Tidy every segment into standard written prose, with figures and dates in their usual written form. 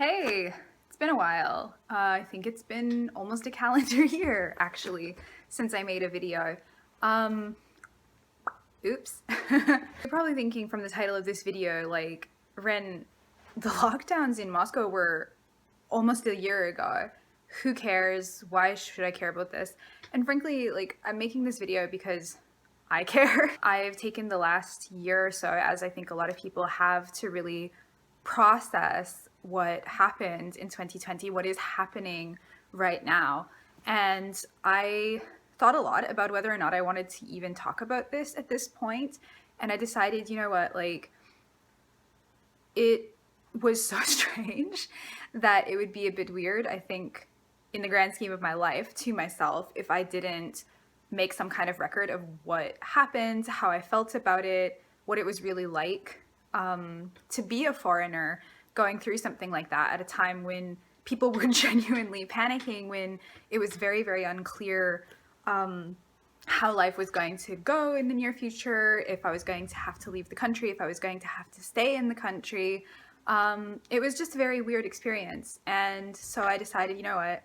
Hey, it's been a while. I think it's been almost a calendar year, actually, since I made a video. Um, Oops. You're probably thinking from the title of this video, like, Ren, the lockdowns in Moscow were almost a year ago. Who cares? Why should I care about this? And frankly, like, I'm making this video because I care. I've taken the last year or so, as I think a lot of people have, to really process what happened in 2020, what is happening right now. And I thought a lot about whether or not I wanted to even talk about this at this point. And I decided, you know what, like, it was so strange that it would be a bit weird, I think, in the grand scheme of my life, to myself, if I didn't make some kind of record of what happened, how I felt about it, what it was really like to be a foreigner going through something like that at a time when people were genuinely panicking, when it was very, very unclear how life was going to go in the near future, if I was going to have to leave the country, if I was going to have to stay in the country. It was just a very weird experience. And so I decided, you know what,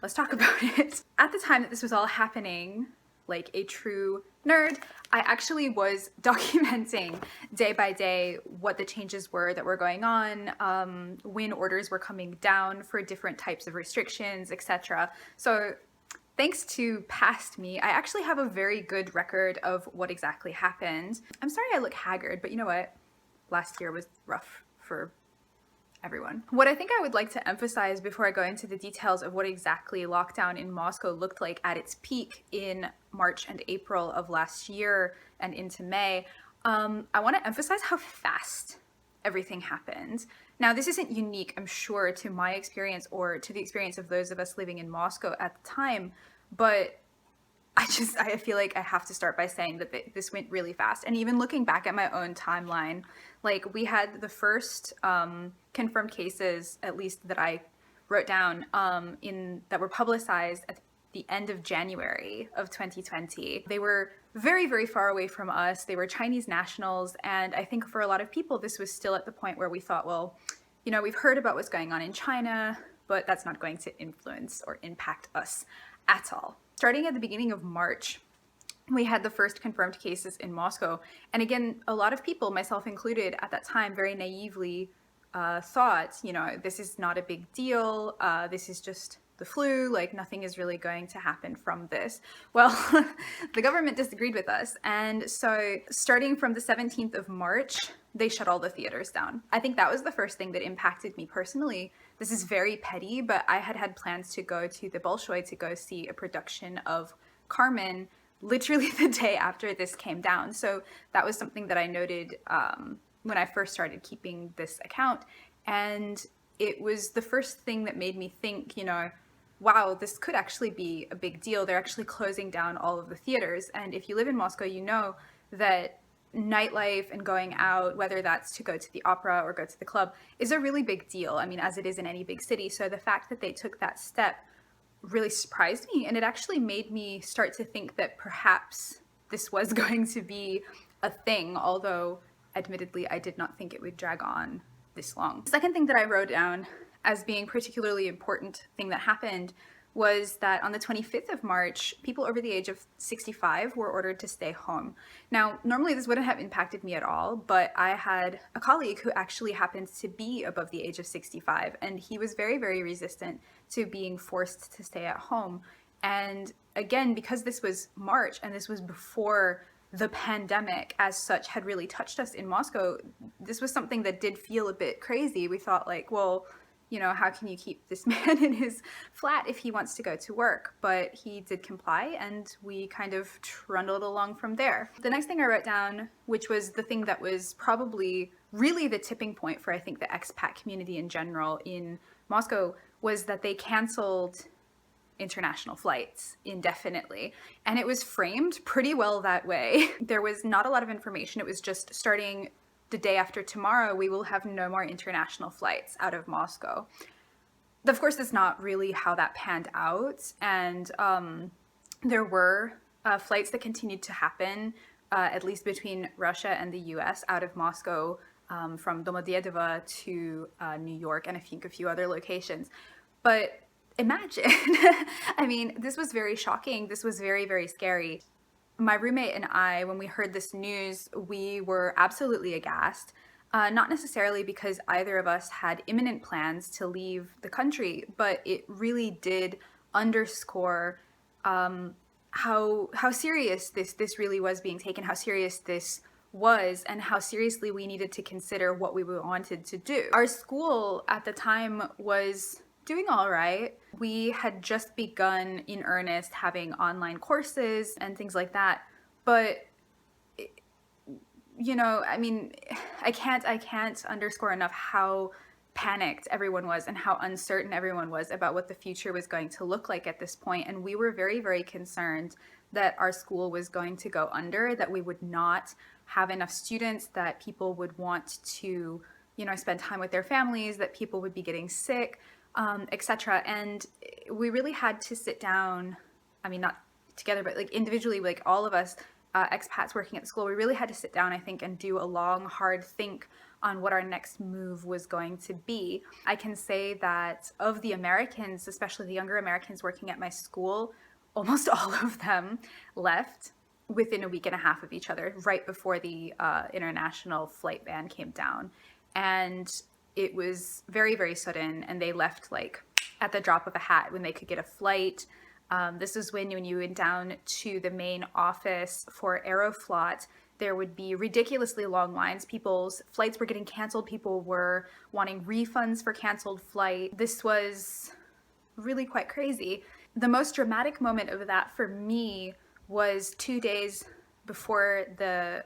let's talk about it. At the time that this was all happening, like a true nerd, I actually was documenting day by day what the changes were that were going on, when orders were coming down for different types of restrictions, etc. So thanks to past me, I actually have a very good record of what exactly happened. I'm sorry I look haggard, but you know what? Last year was rough for everyone. What I think I would like to emphasize before I go into the details of what exactly lockdown in Moscow looked like at its peak in March and April of last year and into May, I want to emphasize how fast everything happened. Now, this isn't unique, I'm sure, to my experience or to the experience of those of us living in Moscow at the time, but I feel like I have to start by saying that this went really fast. And even looking back at my own timeline, like, we had the first confirmed cases, at least that I wrote down, that were publicized at the end of January of 2020. They were very, very far away from us. They were Chinese nationals. And I think for a lot of people, this was still at the point where we thought, well, you know, we've heard about what's going on in China, but that's not going to influence or impact us at all. Starting at the beginning of March, we had the first confirmed cases in Moscow. And again, a lot of people, myself included, at that time very naively thought, you know, this is not a big deal. This is just the flu, like nothing is really going to happen from this. Well, the government disagreed with us. And so starting from the 17th of March, they shut all the theaters down. I think that was the first thing that impacted me personally. This is very petty, but I had plans to go to the Bolshoi to go see a production of Carmen literally the day after this came down. So that was something that I noted when I first started keeping this account. And it was the first thing that made me think, you know, wow, this could actually be a big deal. They're actually closing down all of the theaters. And if you live in Moscow, you know that nightlife and going out, whether that's to go to the opera or go to the club, is a really big deal. I mean, as it is in any big city. So the fact that they took that step really surprised me, and it actually made me start to think that perhaps this was going to be a thing, although admittedly I did not think it would drag on this long. The second thing that I wrote down as being particularly important thing that happened was that on the 25th of March, people over the age of 65 were ordered to stay home. Now, normally this wouldn't have impacted me at all, but I had a colleague who actually happened to be above the age of 65, and he was very, very resistant to being forced to stay at home. And again, because this was March and this was before the pandemic as such had really touched us in Moscow, this was something that did feel a bit crazy. We thought, like, well, you know, how can you keep this man in his flat if he wants to go to work? But he did comply, and we kind of trundled along from there. The next thing I wrote down, which was the thing that was probably really the tipping point for, I think, the expat community in general in Moscow, was that they canceled international flights indefinitely. And it was framed pretty well that way. There was not a lot of information. It was just starting the day after tomorrow, we will have no more international flights out of Moscow. Of course, that's not really how that panned out. And there were flights that continued to happen, at least between Russia and the US, out of Moscow from Domodedova to New York and I think a few other locations. But imagine, I mean, this was very shocking. This was very, very scary. My roommate and I, when we heard this news, we were absolutely aghast. Not necessarily because either of us had imminent plans to leave the country, but it really did underscore how serious this really was being taken, how serious this was, and how seriously we needed to consider what we wanted to do. Our school at the time was doing all right. We had just begun in earnest having online courses and things like that, but you know, I mean, I can't underscore enough how panicked everyone was and how uncertain everyone was about what the future was going to look like at this point. And we were very, very concerned that our school was going to go under, that we would not have enough students, that people would want to, you know, spend time with their families, that people would be getting sick, etc. And we really had to sit down, I mean, not together, but like individually, like all of us, expats working at the school, we really had to sit down, I think, and do a long, hard think on what our next move was going to be. I can say that of the Americans, especially the younger Americans working at my school, almost all of them left within a week and a half of each other, right before the international flight ban came down. And it was very, very sudden, and they left like at the drop of a hat when they could get a flight. This is when you went down to the main office for Aeroflot, there would be ridiculously long lines. People's flights were getting canceled. People were wanting refunds for canceled flight. This was really quite crazy. The most dramatic moment of that for me was 2 days before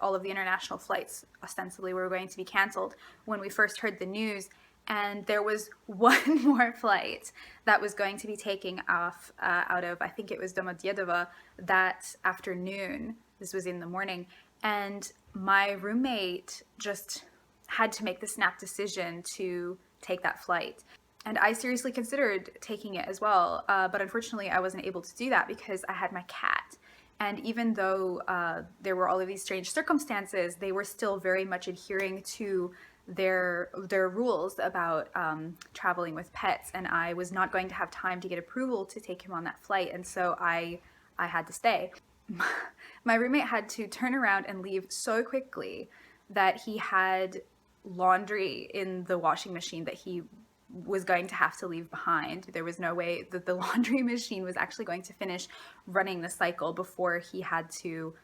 all of the international flights ostensibly were going to be canceled, when we first heard the news. And there was one more flight that was going to be taking off out of, I think it was Domodedova, that afternoon. This was in the morning. And my roommate just had to make the snap decision to take that flight. And I seriously considered taking it as well. But unfortunately, I wasn't able to do that because I had my cat. And even though there were all of these strange circumstances, they were still very much adhering to their rules about traveling with pets, and I was not going to have time to get approval to take him on that flight, and so I had to stay. My roommate had to turn around and leave so quickly that he had laundry in the washing machine that he was going to have to leave behind. There was no way that the laundry machine was actually going to finish running the cycle before he had to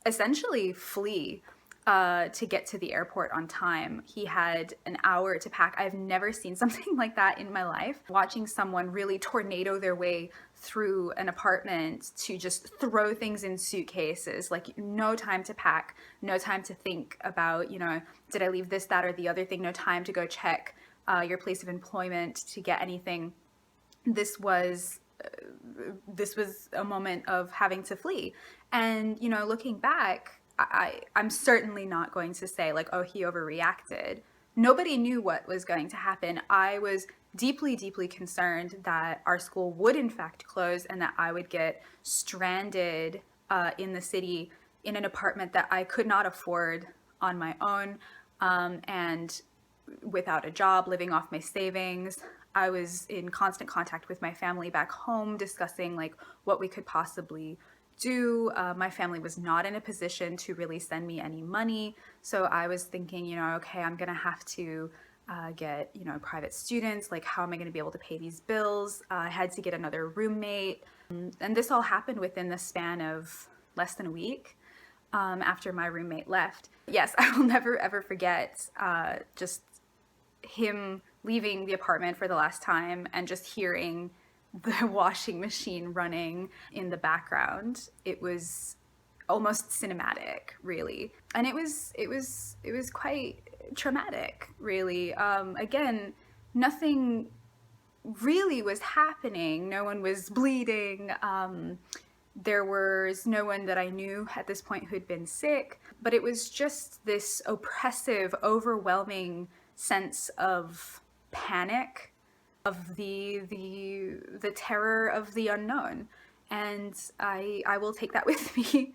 essentially flee to get to the airport on time. He had an hour to pack. I've never seen something like that in my life. Watching someone really tornado their way through an apartment to just throw things in suitcases, like no time to pack, no time to think about, you know, did I leave this, that, or the other thing, no time to go check your place of employment to get anything. This was a moment of having to flee. And, you know, looking back, I'm certainly not going to say like, oh, he overreacted. Nobody knew what was going to happen. I was deeply, deeply concerned that our school would in fact close and that I would get stranded in the city in an apartment that I could not afford on my own, and without a job, living off my savings. I was in constant contact with my family back home, discussing like what we could possibly do. My family was not in a position to really send me any money. So I was thinking, you know, okay, I'm going to have to get, you know, private students. Like, how am I going to be able to pay these bills? I had to get another roommate. And this all happened within the span of less than a week after my roommate left. Yes, I will never, ever forget just him leaving the apartment for the last time and just hearing the washing machine running in the background. It was almost cinematic, really. And it was quite traumatic, really. Again, nothing really was happening. No one was bleeding. There was no one that I knew at this point who had been sick, but it was just this oppressive, overwhelming sense of panic, of the terror of the unknown. And I will take that with me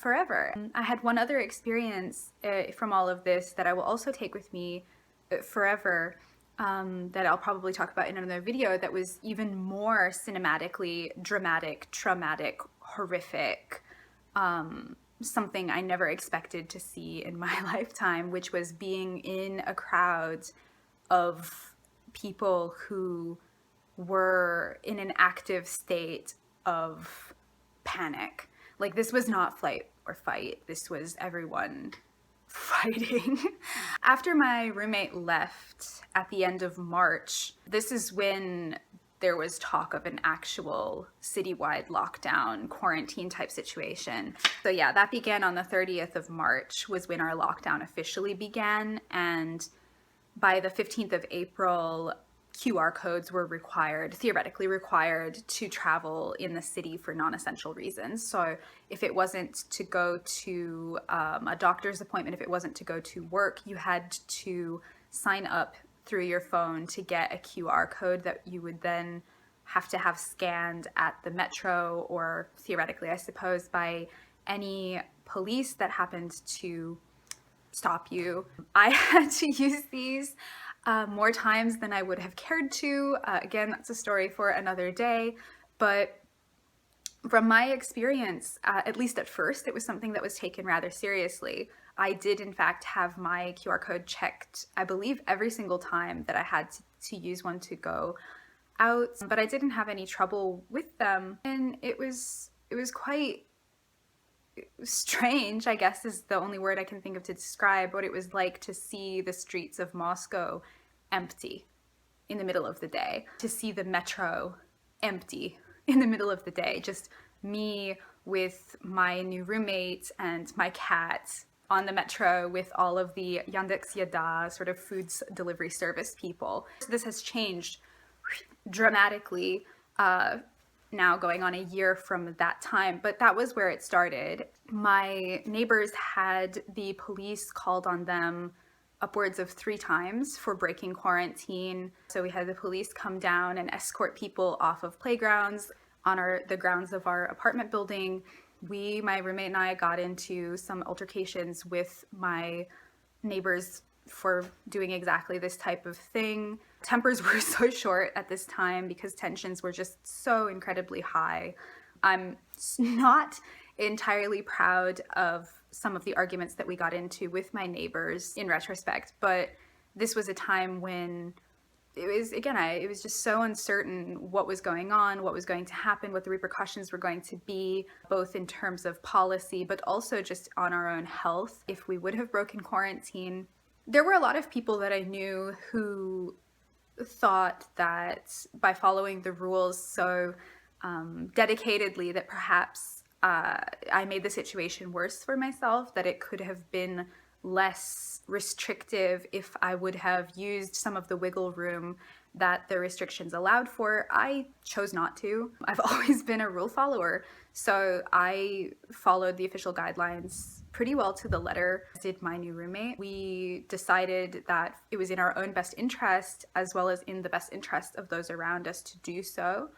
forever. I had one other experience from all of this that I will also take with me forever, that I'll probably talk about in another video, that was even more cinematically dramatic, traumatic, horrific, something I never expected to see in my lifetime, which was being in a crowd of people who were in an active state of panic. Like, this was not flight or fight. This was everyone fighting. After my roommate left at the end of March, this is when there was talk of an actual citywide lockdown, quarantine type situation. So yeah, that began on the 30th of March was when our lockdown officially began. And by the 15th of April, QR codes were required, theoretically required, to travel in the city for non-essential reasons. So if it wasn't to go to a doctor's appointment, if it wasn't to go to work, you had to sign up through your phone to get a QR code that you would then have to have scanned at the metro, or theoretically, I suppose, by any police that happened to stop you. I had to use these more times than I would have cared to. Again, that's a story for another day. But from my experience, at least at first, it was something that was taken rather seriously. I did, in fact, have my QR code checked, I believe, every single time that I had to use one to go out, but I didn't have any trouble with them. And it was quite strange, I guess is the only word I can think of to describe what it was like to see the streets of Moscow empty in the middle of the day, to see the metro empty in the middle of the day, just me with my new roommate and my cat on the metro with all of the Yandex Yada sort of foods delivery service people. So this has changed dramatically now, going on a year from that time, but that was where it started. My neighbors had the police called on them upwards of 3 times for breaking quarantine. So we had the police come down and escort people off of playgrounds on the grounds of our apartment building. My roommate and I got into some altercations with my neighbors for doing exactly this type of thing. Tempers were so short at this time because tensions were just so incredibly high. I'm not entirely proud of some of the arguments that we got into with my neighbors in retrospect, but this was a time when it was just so uncertain what was going on, what was going to happen, what the repercussions were going to be, both in terms of policy, but also just on our own health if we would have broken quarantine. There were a lot of people that I knew who thought that by following the rules so dedicatedly that perhaps I made the situation worse for myself, that it could have been less restrictive if I would have used some of the wiggle room that the restrictions allowed for. I chose not to. I've always been a rule follower, so I followed the official guidelines pretty well to the letter, as did my new roommate. We decided that it was in our own best interest, as well as in the best interest of those around us, to do so.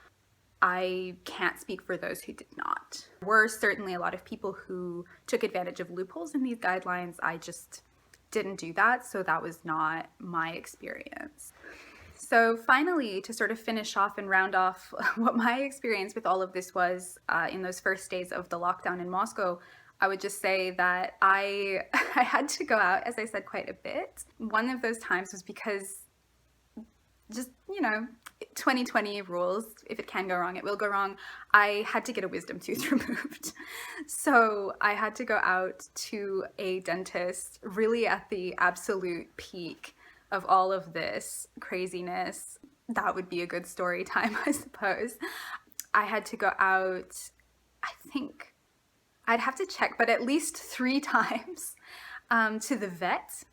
I can't speak for those who did not. There were certainly a lot of people who took advantage of loopholes in these guidelines. I just didn't do that, so that was not my experience. So finally, to sort of finish off and round off what my experience with all of this was in those first days of the lockdown in Moscow, I would just say that I had to go out, as I said, quite a bit. One of those times was because just, 2020 rules, if it can go wrong, it will go wrong. I had to get a wisdom tooth removed. So I had to go out to a dentist really at the absolute peak of all of this craziness. That would be a good story time, I suppose. I had to go out, I think, I'd have to check, but at least 3 times to the vet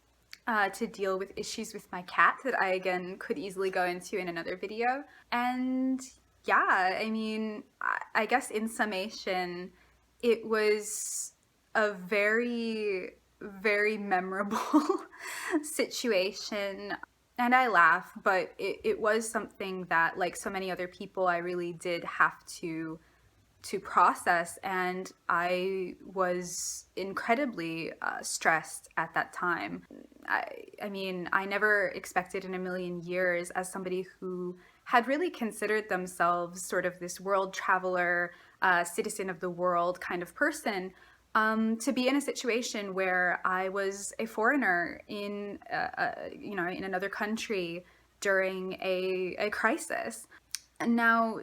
to deal with issues with my cat that I, again, could easily go into in another video. And yeah, I mean, I guess in summation, it was a very, very memorable situation. And I laugh, but it was something that, like so many other people, I really did have to to process, and I was incredibly stressed at that time. I mean, I never expected in a million years, as somebody who had really considered themselves sort of this world traveler, citizen of the world kind of person, to be in a situation where I was a foreigner in, in another country during a crisis. Now,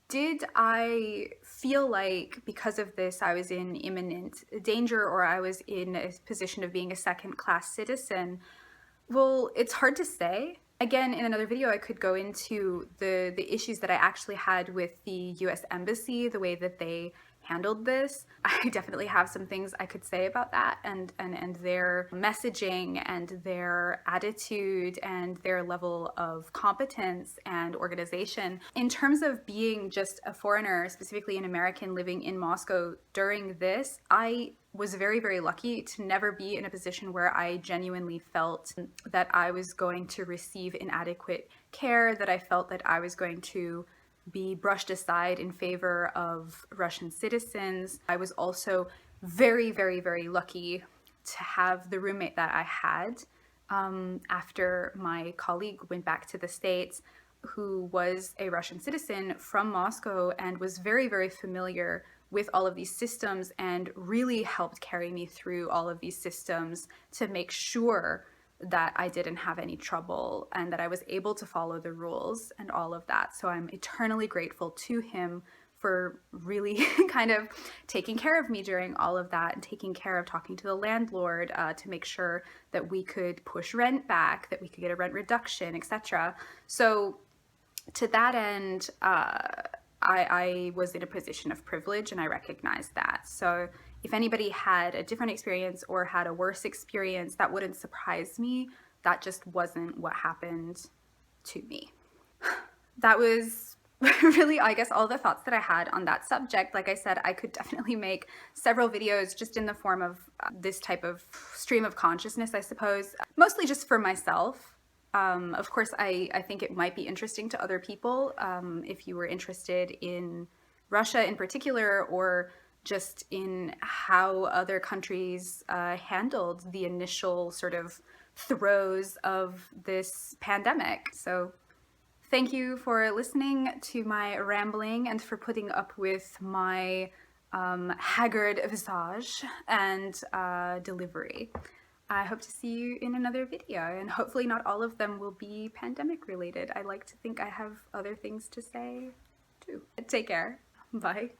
did I feel like because of this I was in imminent danger, or I was in a position of being a second class citizen? Well, it's hard to say. Again, in another video, I could go into the issues that I actually had with the US Embassy, the way that they handled this. I definitely have some things I could say about that, and their messaging and their attitude and their level of competence and organization. In terms of being just a foreigner, specifically an American living in Moscow during this, I was very, very lucky to never be in a position where I genuinely felt that I was going to receive inadequate care, that I felt that I was going to be brushed aside in favor of Russian citizens. I was also very, very, very lucky to have the roommate that I had after my colleague went back to the States, who was a Russian citizen from Moscow and was very, very familiar with all of these systems and really helped carry me through all of these systems to make sure that I didn't have any trouble and that I was able to follow the rules and all of that. So I'm eternally grateful to him for really kind of taking care of me during all of that, and taking care of talking to the landlord to make sure that we could push rent back, that we could get a rent reduction, etc. So to that end, I was in a position of privilege, and I recognized that. So if anybody had a different experience or had a worse experience, that wouldn't surprise me. That just wasn't what happened to me. That was really, I guess, all the thoughts that I had on that subject. Like I said, I could definitely make several videos just in the form of this type of stream of consciousness, I suppose, mostly just for myself. Of course, I think it might be interesting to other people if you were interested in Russia in particular, or just in how other countries handled the initial sort of throes of this pandemic. So thank you for listening to my rambling and for putting up with my haggard visage and delivery. I hope to see you in another video, and hopefully not all of them will be pandemic related. I like to think I have other things to say too. Take care. Bye.